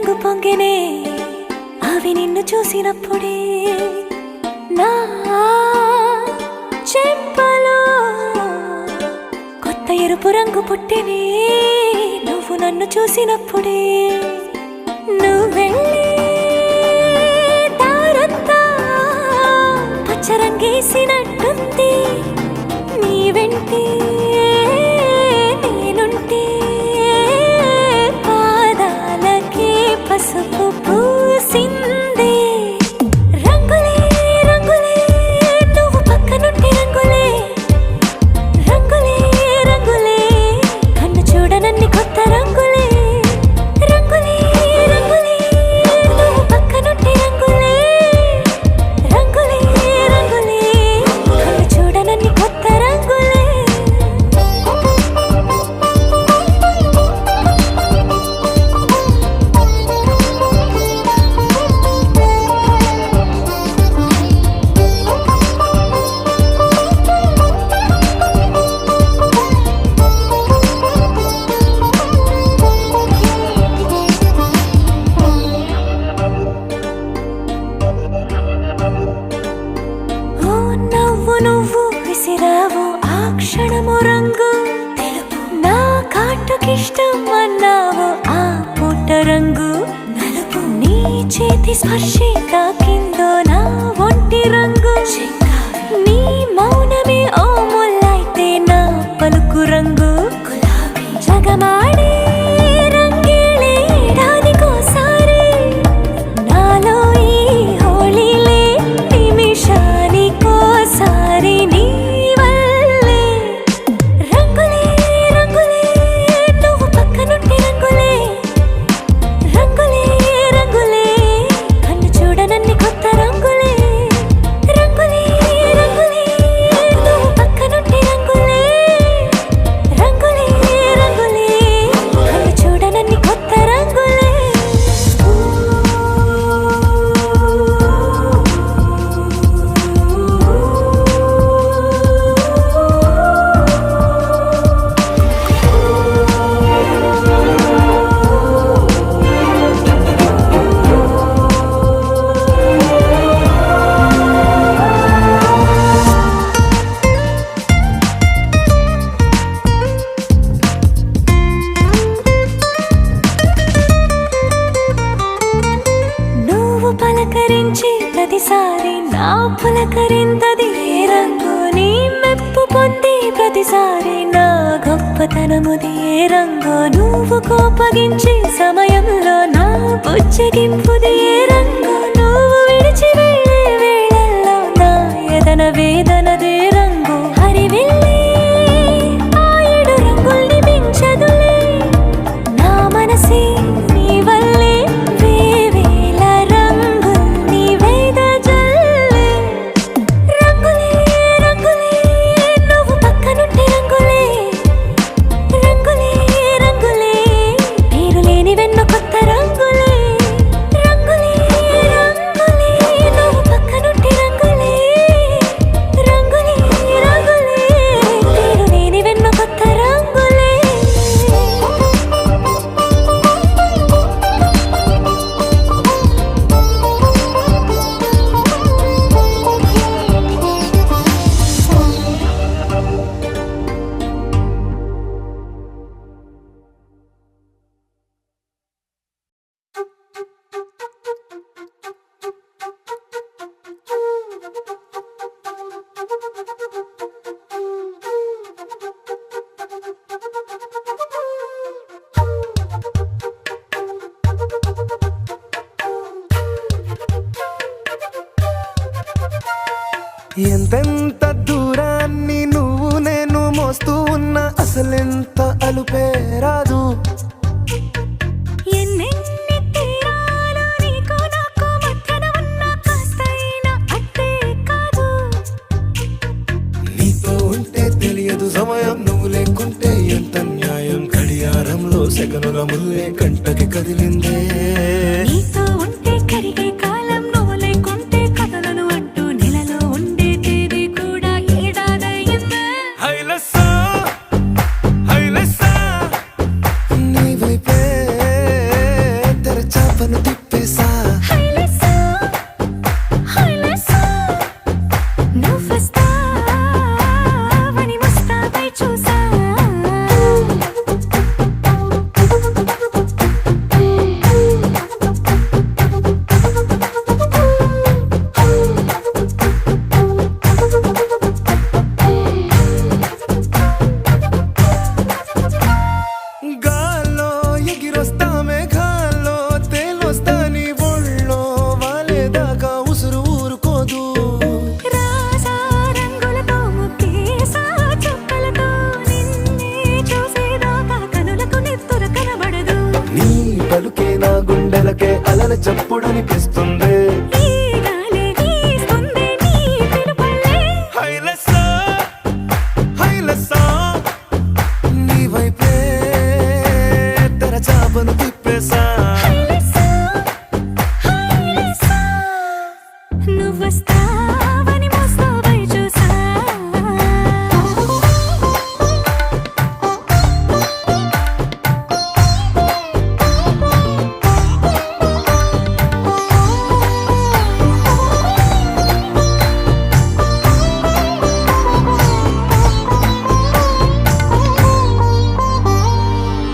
రంగు పొంగినే అవి నిన్ను చూసినప్పుడే నా చెంపలో కొత్త ఎరుపు రంగు పుట్టినే నువ్వు నన్ను చూసినప్పుడే నువ్వెళ్ళి దారంతా పచ్చరంగేసినట్టుంది నీ వెంటే నేనుంటే పాదాలకే పసుపు పూసిందే రంగులే రంగులే నువ్వు పక్కనుంటే రంగులే రంగులే రంగులే కన్ను చూడనన్ని కొత్త రంగులే రంగులే రంగులే నువ్వు పక్కనుంటే రంగులే రంగులే రంగులే కన్ను చూడనన్ని కొత్త రంగులే ఓ నవ్వు నువ్వు విసిరావు ఆ క్షణము రంగు తెలుపు నా కాటుకిష్టం అన్నావు ఆ పుట్ట రంగు నలుపు నీ చేతి స్పర్శే తాకిందో నా ఒంటి రంగు నీ మౌనమే ఓ ముల్లైతే నా పలుకు రంగు గులాబీ జగమాడే రంగేళే ఏడాదికోసారి నాలో ఈ హోళీలే నిమిషానికోసారి నీ వల్లే రంగులే రంగులే నువ్వు పక్కనుంటే రంగులే రంగులే రంగులే కన్ను చూడనన్ని కొత్త రంగులే రంగులే రంగులే నువ్వు పక్కనుంటే రంగులే రంగులే రంగులే కన్ను చూడనన్ని కొత్త రంగులే నువ్వు పలకరించి ప్రతిసారి నా పులకరింతది ఏ రంగు నీ మెప్పు పొంది ప్రతిసారి నా గొప్పతనముది ఏ రంగు నువ్వు కోపగించి సమయంలో నా బుజ్జగింపుది ఏ రంగు నువ్వు విడిచి వెళ్ళే వేళల్లో నా ఎదన వేదనదే రంగు హరివిల్లే ఆ ఏడు రంగుల్ని మించదులే నా మనసే నీ వల్లే వేవేల రంగుల్ని వెదజల్లే రంగులే రంగులే నువ్వు పక్కనుంటే రంగులే రంగులే రంగులే పేరు లేని వెన్నో కొత్త రంగులే రంగులే రంగులే నువ్వు పక్కనుంటే రంగులే రంగులే రంగులే పేరు లేని వెన్నో కొత్త రంగులే ఎంతెంత దూరాన్ని నువ్వు నేను మోస్తూ ఉన్నా అసలెంత అలుపే రాదు ఎన్నెన్ని తీరాలు నీకు నాకు మధ్యన ఉన్న కాస్తైనా అట్టే కాదు నీతో ఉంటే తెలియదు సమయం నువ్వు లేకుంటే ఎంత న్యాయం గడియారంలో సెకనుల ముల్లే కంటకి కదిలిందే నీతో ఉంటే కరిగే కాలం నువ్వు లేకుంటే కథలను అంటూ నెలలో ఉండే తేదీ కూడా ఏడాదయ్యిందే హైలసా హైలసా నీ వైపే తెరచా గాలి చప్పుడనిపిస్తుంది. ఈ గాలి వీస్తుంది నీ పిలుపులే. హైలెస్సా హైలెస్సా నీ వైపే తెరచాపను తిప్పేసా. హైలెస్సా, హైలెస్సా, నువ్వొస్తావని మోస్తావై చూసా.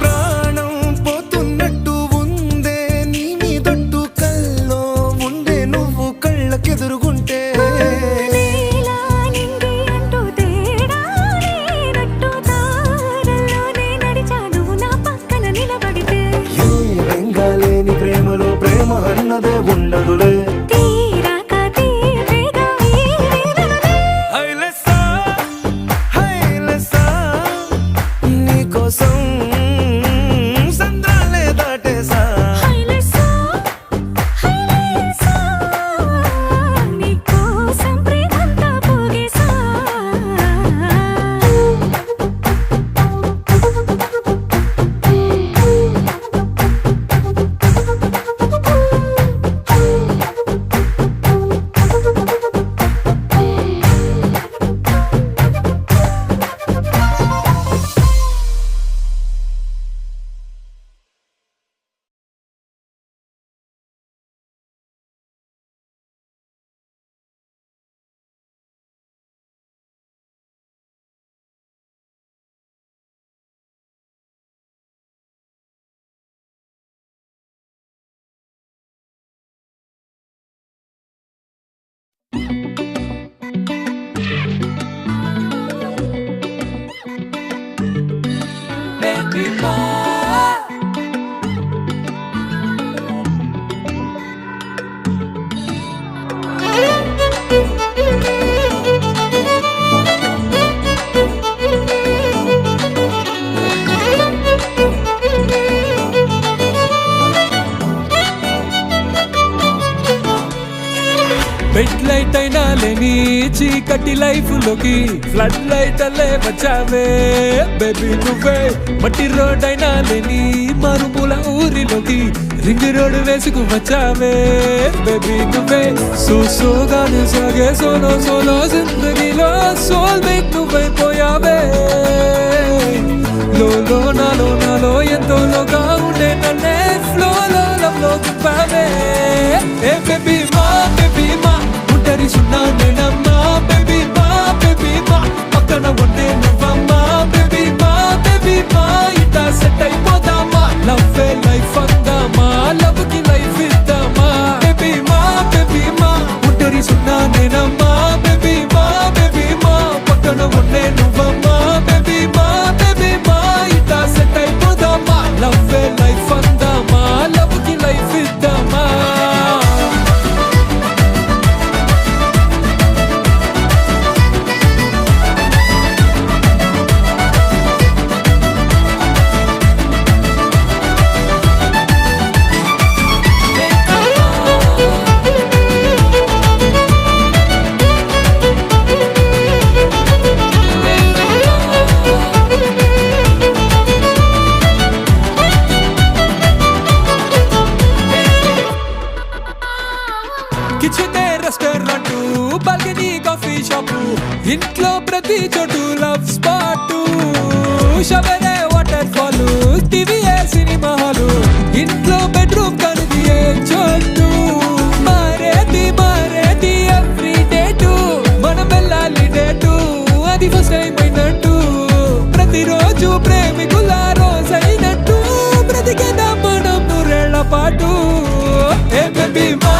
ప్రాణం పోతున్నట్టు ఉందే నీ మీదొట్టు కల్లో ఉండే నువ్వు కళ్ళకెదురుగుంటే. నీలా నింగి అంటూ తేడా లేనట్టు దారుల్లోనే నడిచాను నా పక్కన నిలబడితే. ఏ వెంగాలేని ప్రేమలో ప్రేమ అన్నదే ఉండదులే. తీరాక తీరేగా ఈ వేదనలే. హైలెస్సా హైలెస్సా నీకోసం సంద్రాలే దాటేసా. హైలెస్సా, హైలెస్సా, నీకోసం ప్రేమంతా పోగేసా. బెడ్ లైట్ అయినా లేని చీకటి లైఫ్ లోకి ఫ్లడ్ లైట్ అల్లే వచ్చావే బేబీ నువ్వే. మట్టి రోడ్ అయినా లేని మరుమూల ఊరిలోకి రింగ్ రోడ్ వేసుకు వచ్చావే బేబీ నువ్వే. సోగానే సాగే సోలో సోలో జిందగీలో సోల్ మేట్ నువ్వైపోయావే. లో నాలో ఎంతో లోగా ఉండే నన్నే ఫ్లోలో లవ్ లో తిప్పావే. ఏ బేబీ మా ఉంటరి సున్నా నేనమ్మా బేబీ మా పక్కన ఉండే నువ్వమ్మా బేబీ మా ఇట్టా సెట్ అయిపోతామా. లవ్ లైఫ్ అందామా లవ్ కి లైఫ్ ఇద్దామా. బేబీ మా ఉంటరి సున్నా నేనమ్మా బేబీ మా పక్కన ఉండే నువ్వమ్మా బేబీ మా ఇట్టా సెట్ అయిపోదామా. లవ్ లైఫ్ అందామా లవ్ కి లైఫ్ ఇద్దామా. Kitchen restaurant balcony coffee shop ఇంట్లో ప్రతి చోటు లవ్ స్పాట్. షవరే వాటర్ ఫాల్ టీవీఏ సినిమా హాలు ఇంట్లో బెడ్రూమ్ కనిది ఏ చోటు. మారేది ఎవ్రీ డేటు మనం వెళ్ళాలి డేటు అది ఫస్ట్ టైం అయినట్టు. ప్రతిరోజు ప్రేమికుల రోజైనట్టు బ్రతికేదా మనం 3 ఏళ్ల పాటు. ఏ బేబీ మా